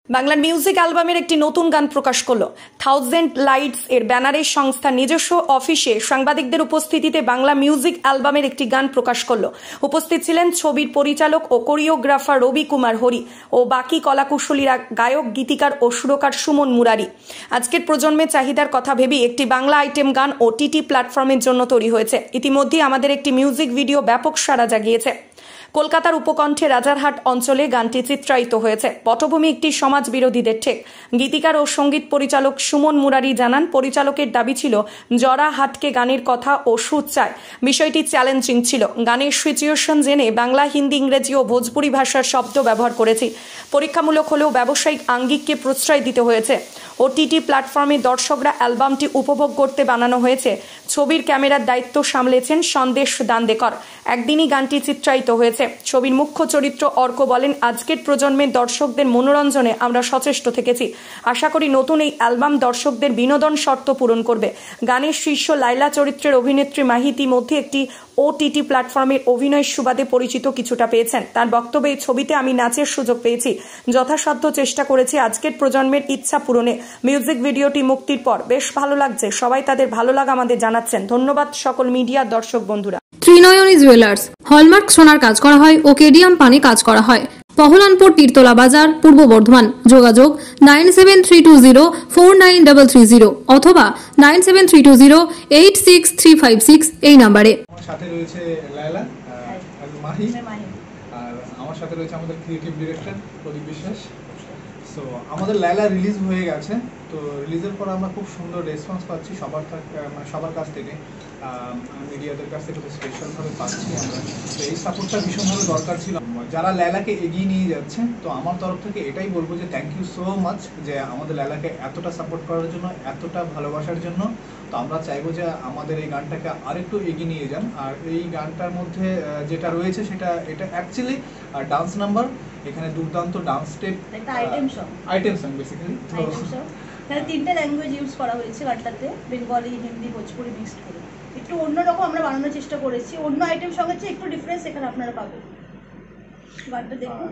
বাংলার মিউজিক অ্যালবামের একটি নতুন গান প্রকাশ করলো থাউজেন্ড লাইটস এর ব্যানারের সংস্থা নিজস্ব অফিসে সাংবাদিকদের উপস্থিতিতে বাংলা মিউজিক অ্যালবামের একটি গান প্রকাশ করলো। উপস্থিত ছিলেন ছবির পরিচালক ও কোরিওগ্রাফার রবি কুমার হরি ও বাকি কলাকুশলীরা, গায়ক, গীতিকার ও সুরকার সুমন মুরারি। আজকের প্রজন্মের চাহিদার কথা ভেবেই একটি বাংলা আইটেম গান ওটিটি প্ল্যাটফর্মের জন্য তৈরি হয়েছে। ইতিমধ্যেই আমাদের একটি মিউজিক ভিডিও ব্যাপক সাড়া জাগিয়েছে। কলকাতার উপকণ্ঠে রাজারহাট অঞ্চলে গানটি চিত্রায়িত হয়েছে। পটভূমি একটি সমাজ বিরোধীদের ঠেক। গীতিকার ও সঙ্গীত পরিচালক সুমন মুরারি জানান, পরিচালকের দাবি ছিল জরা হাটকে গানের কথা ও সুর চায়। বিষয়টি চ্যালেঞ্জিং ছিল। গানের সিচুয়েশন জেনে বাংলা, হিন্দি, ইংরেজি ও ভোজপুরি ভাষার শব্দ ব্যবহার করেছি। পরীক্ষামূলক হলেও ব্যবসায়িক আঙ্গিককে প্রশ্রয় দিতে হয়েছে। ওটিটি প্ল্যাটফর্মে দর্শকরা অ্যালবামটি উপভোগ করতে বানানো হয়েছে। ছবির ক্যামেরার দায়িত্ব সামলেছেন সন্দেশ দান্দেকর। একদিনই গানটি চিত্রায়িত হয়েছে। ছবির মুখ্য চরিত্র অর্ক বলেন, আজকের প্রজন্মের দর্শকদের মনোরঞ্জনে আমরা সচেষ্ট থেকেছি। আশা করি নতুন এই অ্যালবাম দর্শকদের বিনোদন শর্ত পূরণ করবে। গানের শীর্ষ লাইলা চরিত্রের অভিনেত্রী মাহিতি মধ্যে একটি ওটিটি প্ল্যাটফর্মের অভিনয়ের সুবাদে পরিচিত কিছুটা পেয়েছেন। তার বক্তব্যে, এই ছবিতে আমি নাচের সুযোগ পেয়েছি। যথাসাধ্য চেষ্টা করেছি আজকের প্রজন্মের ইচ্ছা পূরণে। মিউজিক ভিডিওটি মুক্তির পর বেশ ভালো লাগছে। সবাই তাদের ভালো লাগা আমাদের জানাচ্ছেন। ধন্যবাদ সকল মিডিয়ার দর্শক বন্ধুরা। ত্রিনয়নী জুয়েলার্স হলমার্ক সোনার কাজ করা হয় ও কেডিয়াম পানি কাজ করা হয়। পহলানপুর, তীরতলা বাজার, পূর্ব বর্ধমান। যোগাযোগ 9732049330 অথবা 9732086356 এই নাম্বারে। আমার সাথে রয়েছে লায়লা আর মাহি, আর আমার সাথে রয়েছে আমাদের ক্রিয়েটিভ ডিরেক্টর প্রদীপ বিশ্বাস। সো আমাদের লায়লা রিলিজ হয়ে গেছে। তো রিলিজের পর আমরা খুব সুন্দর রেসপন্স পাচ্ছি সবার কাছ থেকে, মিডিয়াদের কাছ থেকে তো স্পেশালভাবে পাচ্ছি আমরা। তো এই সাপোর্টটা ভীষণভাবে দরকার ছিল যারা লায়লাকে এগিয়ে নিয়ে যাচ্ছে। তো আমার তরফ থেকে এটাই বলবো যে থ্যাংক ইউ সো মাচ যে আমাদের লায়লাকে এতটা সাপোর্ট করার জন্য, এতটা ভালোবাসার জন্য। তো আমরা চাইবো যে আমাদের এই গানটাকে আরেকটু এগিয়ে নিয়ে যান। আর এই গানটার মধ্যে যেটা রয়েছে এটা অ্যাকচুয়ালি ডান্স নাম্বার। এখানে দুর্দান্ত ডান্স স্টেপ, একটা আইটেম সং বেসিক্যালি। তাহলে তিনটে ল্যাঙ্গুয়েজ ইউজ করা হয়েছে গানটাতে, বেঙ্গলি, হিন্দি, ভোজপুরি মিক্সড করে। একটু অন্যরকম আমরা বানানোর চেষ্টা করেছি। অন্য আইটেম সঙ্গে চেয়ে একটু ডিফারেন্স এখানে আপনারা পাবেন। গানটা দেখুন।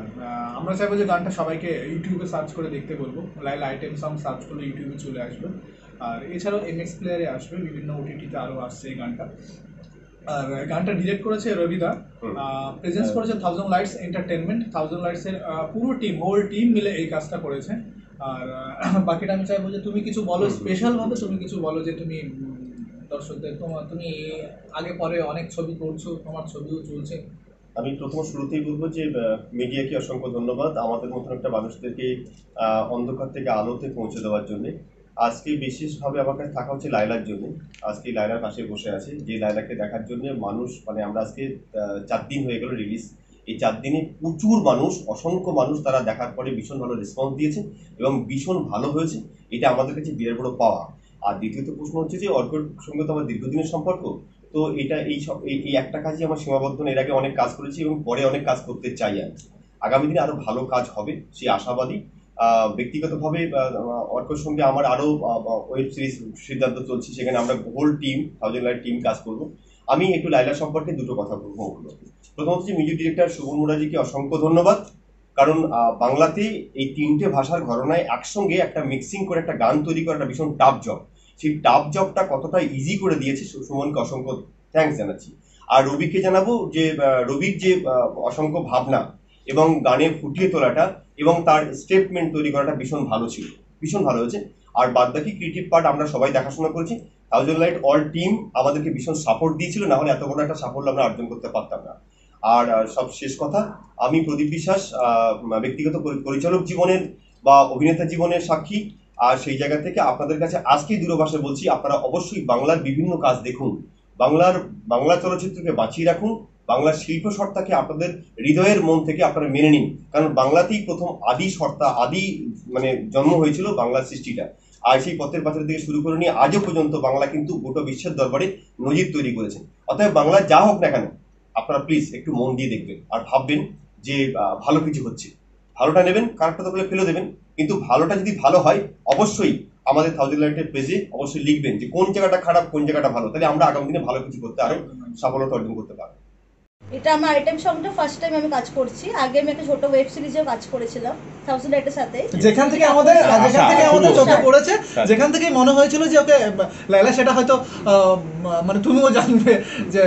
আমরা চাইবো যে গানটা সবাইকে ইউটিউবে সার্চ করে দেখতে বলবো। লাইলা আইটেম সং সার্চ করলে ইউটিউবে চলে আসবে। আর এছাড়াও এমএক্স প্লেয়ারে আসবে, বিভিন্ন ওটিটিতে আরও আসছে এই গানটা। আর গানটা ডিরেক্ট করেছে রবিদা, প্রেজেন্স করেছে থাউজেন্ড লাইটস এন্টারটেনমেন্ট। থাউজেন্ড লাইটসের পুরো টিম, হোল টিম মিলে এই কাজটা করেছে। আর বাকিটা আমি চাইবো যে তুমি কিছু বলো, স্পেশালভাবে তুমি কিছু বলো যে তুমি দর্শকদের, তুমি আগে পরে অনেক ছবি করছো, তোমার ছবিও চলছে। আমি প্রথম শুরুতেই বলবো যে মিডিয়াকে অসংখ্য ধন্যবাদ আমাদের মতন একটা মানুষদেরকে অন্ধকার থেকে আলোতে পৌঁছে দেওয়ার জন্যে। আজকে বিশেষভাবে আমার কাছে থাকা হচ্ছে লায়লার জন্য। আজকে লায়লার পাশে বসে আছে, যে লায়লাকে দেখার জন্য মানুষ, মানে আমরা আজকে 4 দিন হয়ে গেল রিলিজ। এই 4 দিনে প্রচুর মানুষ, অসংখ্য মানুষ তারা দেখার পরে ভীষণ ভালো রেসপন্স দিয়েছে এবং ভীষণ ভালো হয়েছে। এটা আমাদের কাছে বিরাট বড় পাওয়া। আর দ্বিতীয়ত প্রশ্ন হচ্ছে যে অর্কর সঙ্গে তো আমার দীর্ঘদিনের সম্পর্ক। তো এটা এই একটা কাজই আমার সীমাবদ্ধ না। এর আগে অনেক কাজ করেছি এবং পরে অনেক কাজ করতে চাই। আমি আগামী দিনে আরো ভালো কাজ হবে সেই আশাবাদী। ব্যক্তিগতভাবে অর্কর সঙ্গে আমার আরো ওয়েব সিরিজ সিদ্ধান্ত চলছে, সেখানে আমরা whole team, thousand light team কাজ করব। আমি একটু লায়লা সম্পর্কে দুটো কথা বলবো। প্রথমত হচ্ছে মিউজিক ডিরেক্টর সুমন মুরারিকে অসংখ্য ধন্যবাদ, কারণ বাংলাতে এই 3টে ভাষার ঘরানায় একসঙ্গে একটা মিক্সিং করে একটা গান তৈরি করা একটা ভীষণ টাফ জব। সেই টাফ জবটা কতটা ইজি করে দিয়েছে সুমনকে অসংখ্য থ্যাঙ্কস জানাচ্ছি। আর রবিকে জানাবো যে রবির যে অসংখ্য ভাবনা এবং গানে ফুটিয়ে তোলাটা এবং তার স্টেটমেন্ট তৈরি করাটা ভীষণ ভালো ছিল, ভীষণ ভালো হয়েছে। আর বাদবাকি ক্রিয়েটিভ পার্ট আমরা সবাই দেখাশোনা করেছি। থাউজেন্ড লাইট অল টিম আমাদেরকে ভীষণ সাপোর্ট দিয়েছিল, না হলে এত বড় একটা সাফল্য আমরা অর্জন করতে পারতাম না। আর সব শেষ কথা, আমি প্রদীপ বিশ্বাস ব্যক্তিগত পরিচালক জীবনের বা অভিনেতা জীবনের সাক্ষী। আর সেই জায়গা থেকে আপনাদের কাছে আজকেই দূরভাষে বলছি, আপনারা অবশ্যই বাংলার বিভিন্ন কাজ দেখুন, বাংলা চলচ্চিত্রকে বাঁচিয়ে রাখুন, বাংলার শিল্প সত্তাকে আপনাদের হৃদয়ের মন থেকে আপনারা মেনে নিন। কারণ বাংলাতেই প্রথম আদি সত্তা, মানে জন্ম হয়েছিল বাংলার সৃষ্টিটা। আর সেই পথের পাঁচালী থেকে শুরু করে নিয়ে আজও পর্যন্ত বাংলা কিন্তু গোটা বিশ্বের দরবারে নজির তৈরি করেছে। অতএব বাংলা যা হোক না কেন, আপনারা প্লিজ একটু মন দিয়ে দেখবেন আর ভাববেন যে ভালো কিছু হচ্ছে। ভালোটা নেবেন, খারাপটা বলে ফেলে দেবেন, কিন্তু ভালোটা যদি ভালো হয় অবশ্যই আমাদের থাউজেন্ড লাইটের পেজে অবশ্যই লিখবেন যে কোন জায়গাটা খারাপ, কোন জায়গাটা ভালো। তাহলে আমরা আগামী দিনে ভালো কিছু করতে আরো সফলতা অর্জন করতে পারবো। এটা আমার আইটেম সংটা ফার্স্ট টাইম আমি কাজ করছি। আগে আমি একটা ছোট ওয়েব সিরিজেও কাজ করেছিলাম 1000 লাইটের সাথে, যেখান থেকে আমাদের চোখে পড়েছে, যেখান থেকে মনে হয়েছিল যে ওকে লাইলা, সেটা হয়তো মানে তুমিও জানবে যে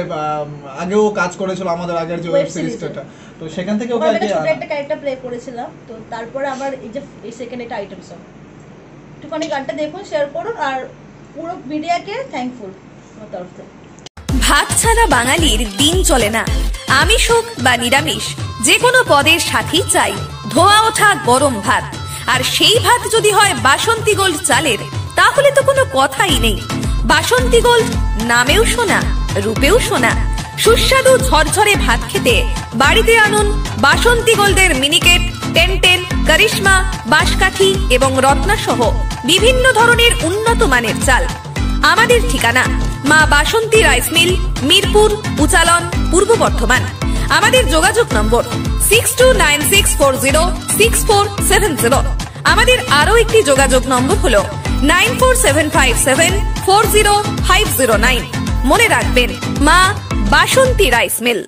আগেও কাজ করেছিল আমাদের আগের যে ওয়েব সিরিজটা, তো সেখান থেকে ওকে ছোট একটা ক্যারেক্টার প্লে করেছিলাম। তো তারপরে আমার এই যে এই সেকেন্ড এটা আইটেম সং, একটুখানি গানটা দেখুন, শেয়ার করুন, আর পুরো মিডিয়াকে থ্যাঙ্কফুল আমার তরফ থেকে। ভাত ছাড়া বাঙালির দিন চলে না। আমিষ হোক বা নিরামিষ, যে কোনো পদের সাথেই চাই ধোয়া ওঠা গরম ভাত। আর সেই ভাত যদি হয় বাসন্তী গোল্ড চালের, তাহলে তো কোনো কথাই নেই। বাসন্তী গোল্ড নামেও শোনা, রূপেও শোনা। সুস্বাদু ঝরঝরে ভাত খেতে বাড়িতে আনুন বাসন্তী গোল্ডের মিনিকেট, 1010, করিশ্মা, বাঁশকাঠি এবং রত্না সহ বিভিন্ন ধরনের উন্নত মানের চাল। আমাদের ঠিকানা মা বাসন্তী রাইস মিল, মিরপুর, উচালন, পূর্ব বর্ধমান। আমাদের যোগাযোগ নম্বর 6296406470। আমাদের আরো একটি যোগাযোগ নম্বর হলো 9475740509। মনে রাখবেন, মা বাসন্তী রাইস মিল।